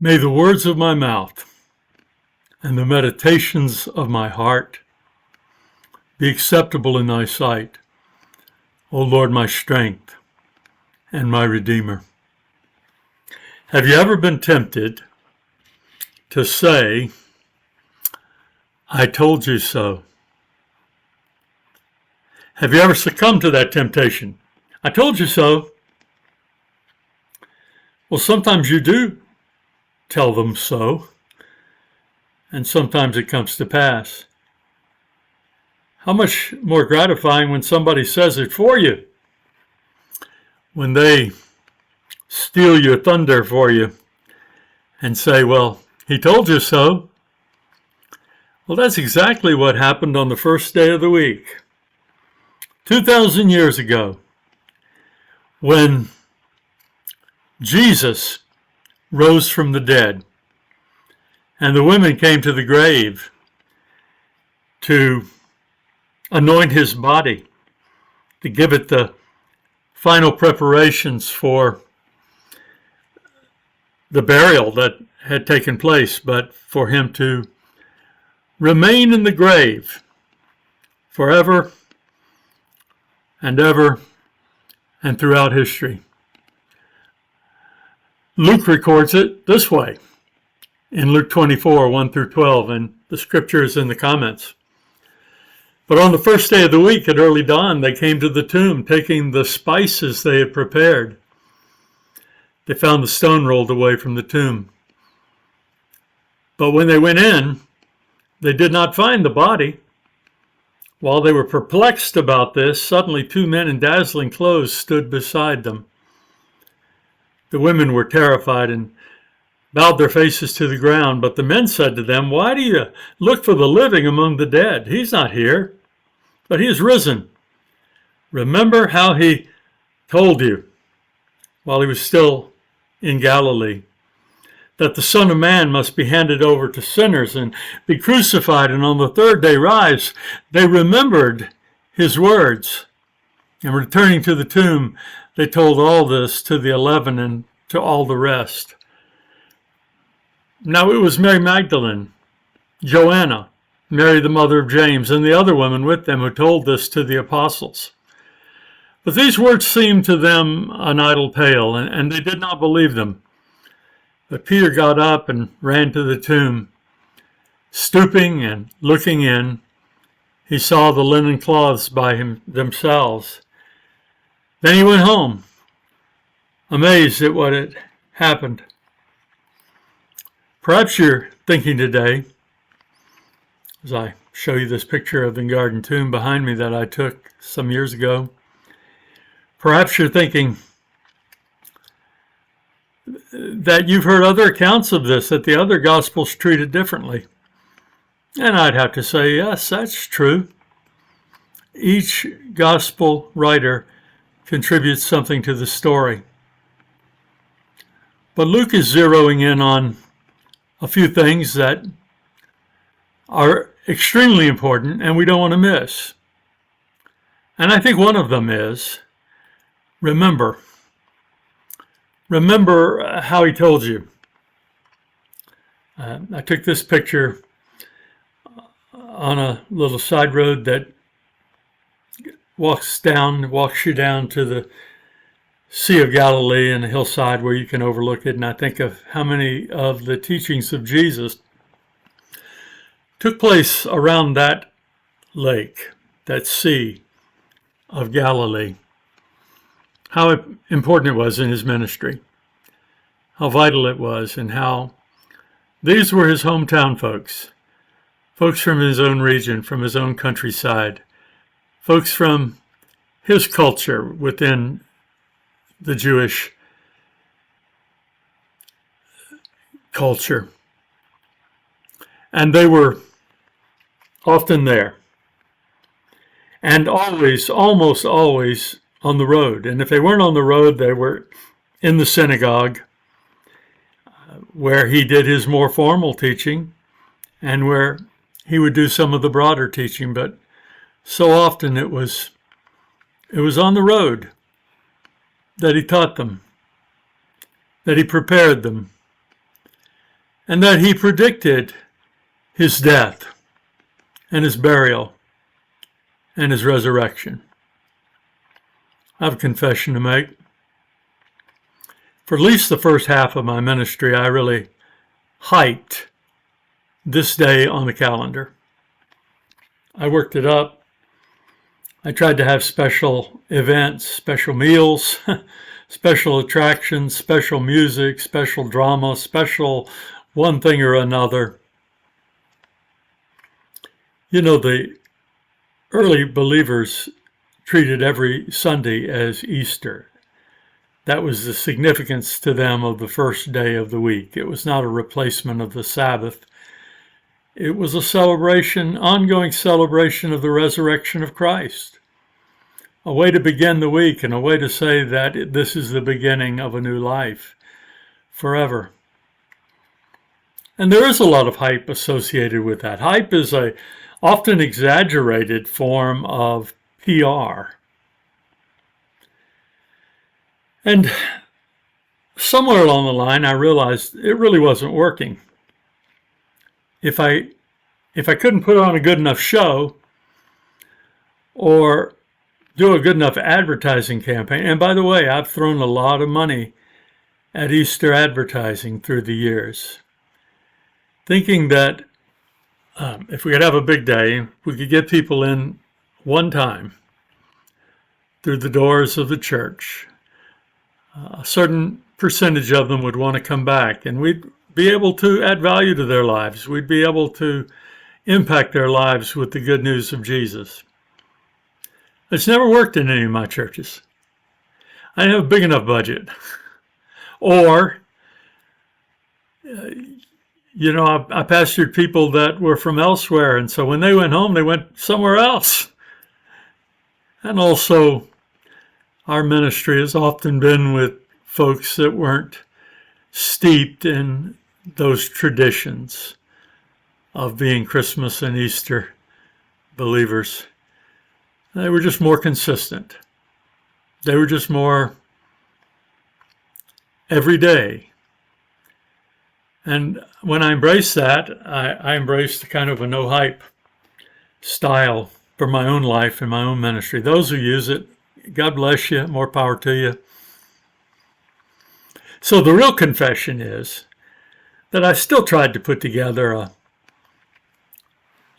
May the words of my mouth and the meditations of my heart be acceptable in thy sight, O Lord, my strength and my Redeemer. Have you ever been tempted to say, I told you so? Have you ever succumbed to that temptation? I told you so. Well, sometimes you do tell them so, and sometimes it comes to pass. How much more gratifying when somebody says it for you, when they steal your thunder for you and say, well, he told you so. Well, that's exactly what happened on the first day of the week, 2,000 years ago, when Jesus rose from the dead and the women came to the grave to anoint his body, to give it the final preparations for the burial that had taken place, but for him to remain in the grave forever and ever and throughout history. Luke records it this way in Luke 24, 1 through 12, and the scripture is in the comments. But on the first day of the week at early dawn, they came to the tomb, taking the spices they had prepared. They found the stone rolled away from the tomb. But when they went in, they did not find the body. While they were perplexed about this, suddenly 2 men in dazzling clothes stood beside them. The women were terrified and bowed their faces to the ground, but the men said to them, why do you look for the living among the dead? He's not here, but he is risen. Remember how he told you while he was still in Galilee, that the Son of Man must be handed over to sinners and be crucified, and on the third day rise. They remembered his words, and returning to the tomb, they told all this to the 11 and to all the rest. Now it was Mary Magdalene, Joanna, Mary the mother of James, and the other women with them who told this to the apostles. But these words seemed to them an idle tale, and they did not believe them. But Peter got up and ran to the tomb. Stooping and looking in, he saw the linen cloths by themselves. Then he went home, amazed at what had happened. Perhaps you're thinking today, as I show you this picture of the garden tomb behind me that I took some years ago, perhaps you're thinking that you've heard other accounts of this, that the other Gospels treat it differently. And I'd have to say, yes, that's true. Each Gospel writer contributes something to the story. But Luke is zeroing in on a few things that are extremely important and we don't want to miss. And I think one of them is, remember how he told you. I took this picture on a little side road that walks you down to the Sea of Galilee and a hillside where you can overlook it. And I think of how many of the teachings of Jesus took place around that lake, that Sea of Galilee. How important it was in his ministry, how vital it was, and how these were his hometown folks from his own region, from his own countryside, folks from his culture within the Jewish culture. And they were often there, and almost always on the road. And if they weren't on the road, they were in the synagogue, where he did his more formal teaching and where he would do some of the broader teaching. But so often it was on the road that he taught them, that he prepared them, and that he predicted his death and his burial and his resurrection. I have a confession to make. For at least the first half of my ministry, I really hyped this day on the calendar. I worked it up. I tried to have special events, special meals, special attractions, special music, special drama, special one thing or another. You know, the early believers treated every Sunday as Easter. That was the significance to them of the first day of the week. It was not a replacement of the Sabbath. It was a celebration, ongoing celebration of the resurrection of Christ. A way to begin the week and a way to say that this is the beginning of a new life forever. And there is a lot of hype associated with that. Hype is a often exaggerated form of PR. And somewhere along the line, I realized it really wasn't working. If I couldn't put on a good enough show or do a good enough advertising campaign, and by the way, I've thrown a lot of money at Easter advertising through the years, thinking that if we could have a big day, we could get people in one time through the doors of the church. A certain percentage of them would want to come back, and we'd be able to add value to their lives. We'd be able to impact their lives with the good news of Jesus. It's never worked in any of my churches. I didn't have a big enough budget. Or, I pastored people that were from elsewhere, and so when they went home, they went somewhere else. And also, our ministry has often been with folks that weren't steeped in those traditions of being Christmas and Easter believers. They were just more consistent. They were just more everyday. And when I embraced that, I embraced kind of a no hype style for my own life and my own ministry. Those who use it, God bless you, more power to you. So the real confession is that I still tried to put together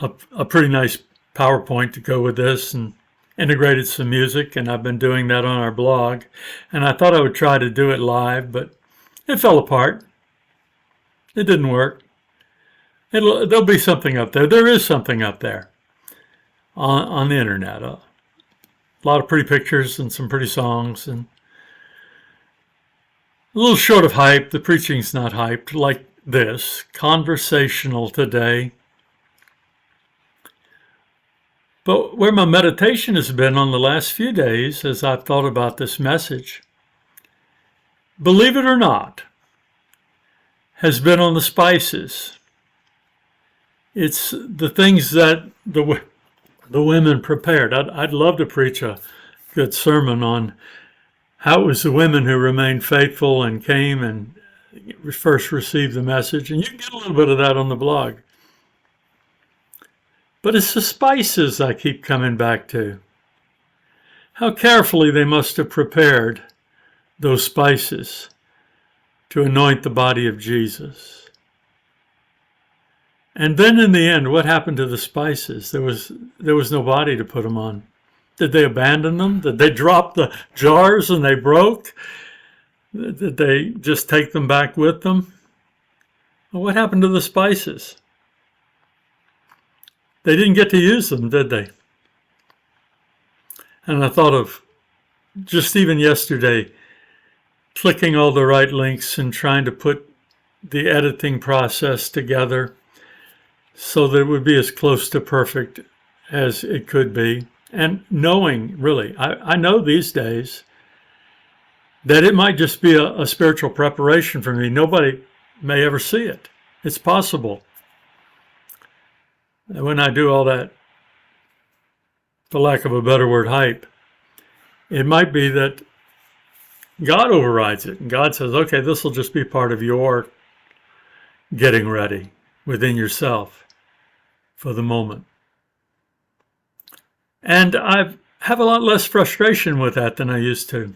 a pretty nice PowerPoint to go with this and integrated some music, and I've been doing that on our blog. And I thought I would try to do it live, but it fell apart. It didn't work. There'll be something up there. There is something up there on the internet. A lot of pretty pictures and some pretty songs, and a little short of hype. The preaching's not hyped like this. Conversational today. But where my meditation has been on the last few days as I've thought about this message, believe it or not, has been on the spices. It's the things that the women prepared. I'd love to preach a good sermon on how it was the women who remained faithful and came and first received the message. And you can get a little bit of that on the blog. But it's the spices I keep coming back to. How carefully they must have prepared those spices to anoint the body of Jesus. And then in the end, what happened to the spices? There was no body to put them on. Did they abandon them? Did they drop the jars and they broke? Did they just take them back with them? Well, what happened to the spices? They didn't get to use them, did they? And I thought of just even yesterday, clicking all the right links and trying to put the editing process together so that it would be as close to perfect as it could be. And knowing, really, I know these days that it might just be a spiritual preparation for me. Nobody may ever see it. It's possible. When I do all that, for lack of a better word, hype, it might be that God overrides it. And God says, okay, this will just be part of your getting ready within yourself for the moment. And I have a lot less frustration with that than I used to.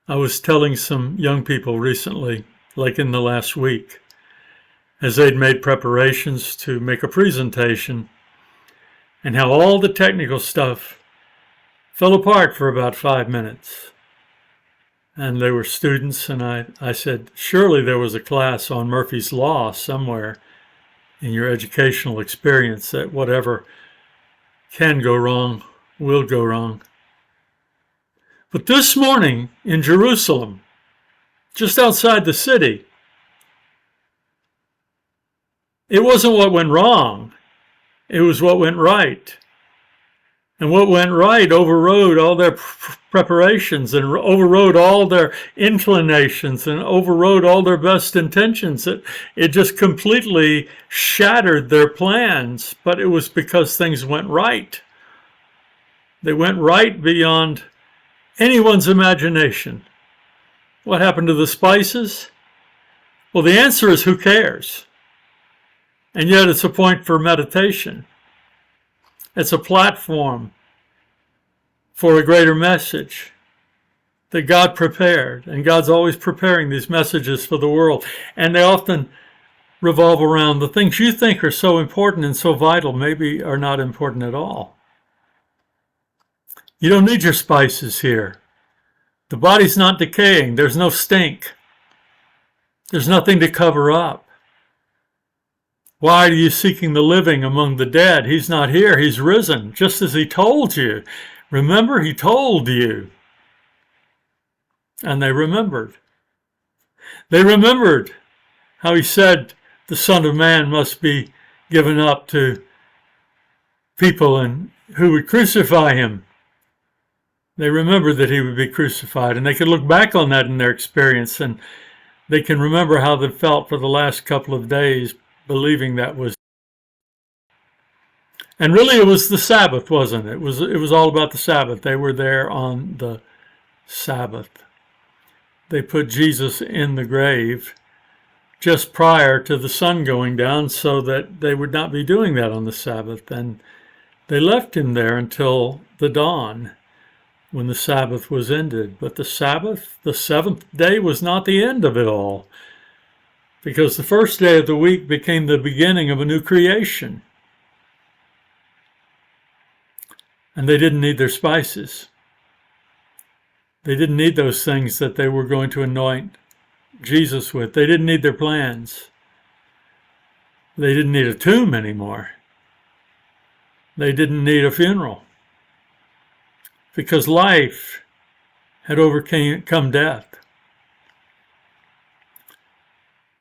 I was telling some young people recently, like in the last week, as they'd made preparations to make a presentation, and how all the technical stuff fell apart for about 5 minutes. And they were students, and I said, surely there was a class on Murphy's Law somewhere in your educational experience that whatever can go wrong will go wrong. But this morning in Jerusalem, just outside the city, it wasn't what went wrong, it was what went right. And what went right overrode all their preparations and overrode all their inclinations and overrode all their best intentions. It just completely shattered their plans, but it was because things went right. They went right beyond anyone's imagination. What happened to the spices? Well, the answer is who cares? And yet it's a point for meditation. It's a platform for a greater message that God prepared. And God's always preparing these messages for the world. And they often revolve around the things you think are so important and so vital, maybe are not important at all. You don't need your spices here. The body's not decaying. There's no stink. There's nothing to cover up. Why are you seeking the living among the dead? He's not here. He's risen, just as he told you. Remember, he told you. And they remembered. They remembered how he said the Son of Man must be given up to people and who would crucify him. They remembered that he would be crucified, and they could look back on that in their experience, and they can remember how they felt for the last couple of days, believing that was. And really it was the Sabbath, wasn't it? It was all about the Sabbath. They were there on the Sabbath. They put Jesus in the grave just prior to the sun going down so that they would not be doing that on the Sabbath. And they left him there until the dawn when the Sabbath was ended. But the Sabbath, the seventh day, was not the end of it all, because the first day of the week became the beginning of a new creation. And they didn't need their spices. They didn't need those things that they were going to anoint Jesus with. They didn't need their plans. They didn't need a tomb anymore. They didn't need a funeral, because life had overcome death.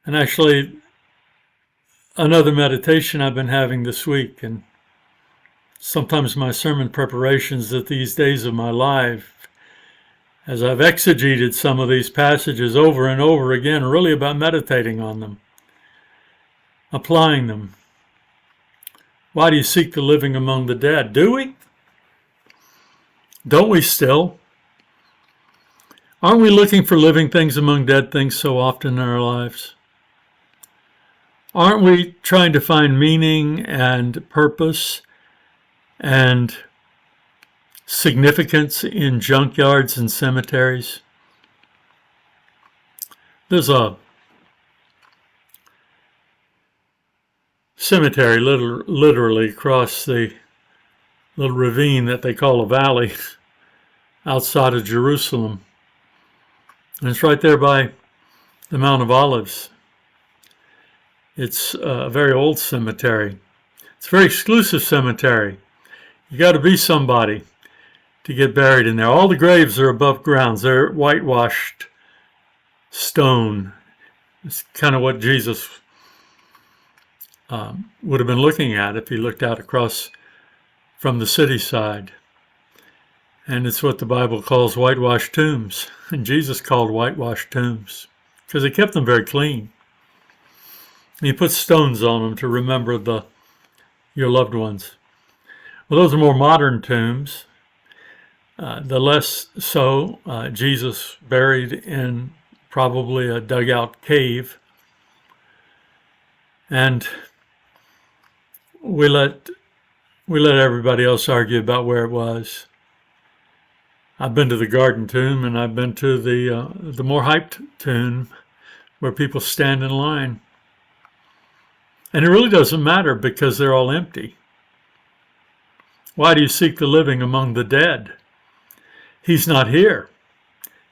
And actually, another meditation I've been having this week, and sometimes my sermon preparations at these days of my life, as I've exegeted some of these passages over and over again, are really about meditating on them, applying them. Why do you seek the living among the dead? Do we? Don't we still? Aren't we looking for living things among dead things so often in our lives? Aren't we trying to find meaning and purpose and significance in junkyards and cemeteries? There's a cemetery literally across the little ravine that they call a valley outside of Jerusalem. And it's right there by the Mount of Olives. It's a very old cemetery. It's a very exclusive cemetery. You got to be somebody to get buried in there. All the graves are above ground. They're whitewashed stone. It's kind of what Jesus would have been looking at if he looked out across from the city side. And it's what the Bible calls whitewashed tombs. And Jesus called whitewashed tombs because he kept them very clean. And he put stones on them to remember your loved ones. Well, those are more modern tombs. The less so, Jesus buried in probably a dugout cave And we let everybody else argue about where it was. I've been to the Garden Tomb, and I've been to the more hyped tomb where people stand in line. And it really doesn't matter because they're all empty. Why do you seek the living among the dead? He's not here.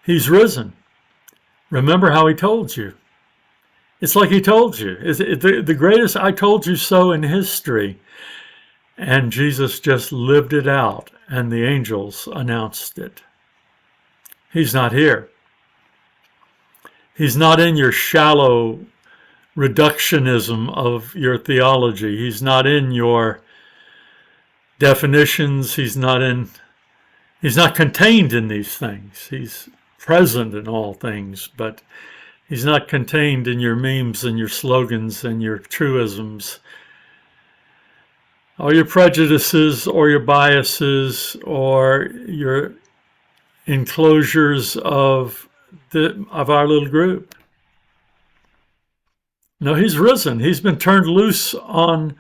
He's risen. Remember how he told you. It's like he told you. It's the greatest I told you so in history. And Jesus just lived it out, and the angels announced it. He's not here. He's not in your shallow reductionism of your theology. He's not in your definitions. He's not contained in these things. He's present in all things, but he's not contained in your memes and your slogans and your truisms, or your prejudices, or your biases, or your enclosures of our little group. No, he's risen. He's been turned loose on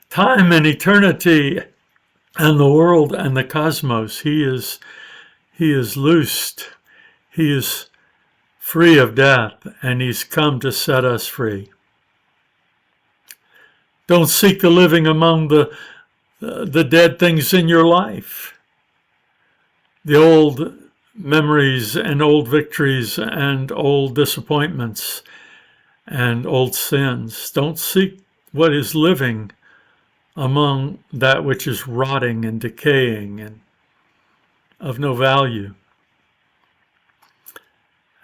time and eternity and the world and the cosmos. He is loosed. He is free of death, and he's come to set us free. Don't seek the living among the dead things in your life. The old memories and old victories and old disappointments and old sins. Don't seek what is living among that which is rotting and decaying and of no value.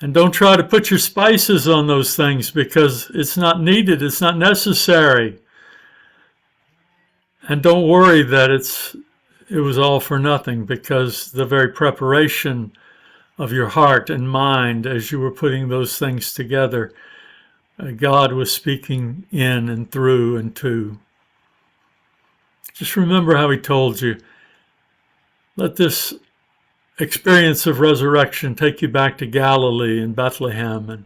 And don't try to put your spices on those things because it's not needed, it's not necessary. And don't worry that it was all for nothing, because the very preparation of your heart and mind as you were putting those things together, God was speaking in and through and to. Just remember how he told you. Let this experience of resurrection take you back to Galilee and Bethlehem and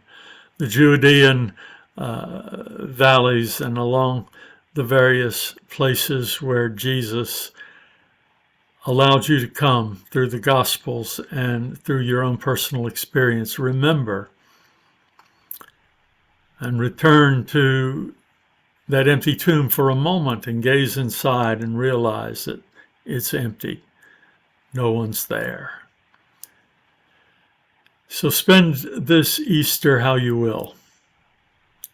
the Judean valleys and along the various places where Jesus allowed you to come through the Gospels and through your own personal experience. Remember and return to that empty tomb for a moment and gaze inside and realize that it's empty. No one's there. So spend this Easter how you will.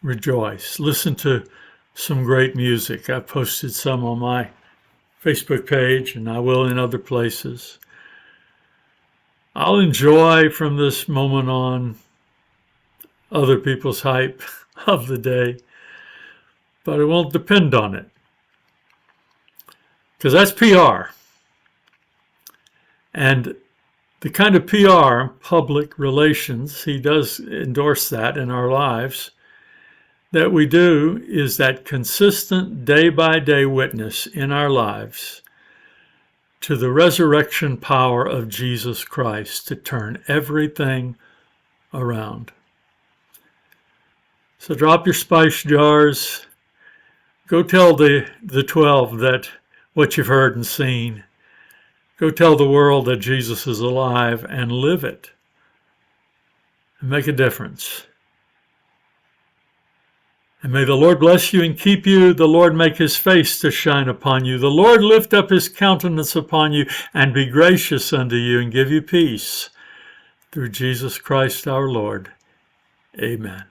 Rejoice. Listen to some great music. I've posted some on my Facebook page, and I will in other places. I'll enjoy from this moment on other people's hype of the day, but it won't depend on it, because that's PR. And the kind of PR, public relations, he does endorse that in our lives, that we do is that consistent day-by-day witness in our lives to the resurrection power of Jesus Christ to turn everything around. So drop your spice jars. Go tell the 12 that what you've heard and seen. Go tell the world that Jesus is alive and live it. And make a difference. And may the Lord bless you and keep you. The Lord make his face to shine upon you. The Lord lift up his countenance upon you and be gracious unto you and give you peace. Through Jesus Christ our Lord. Amen.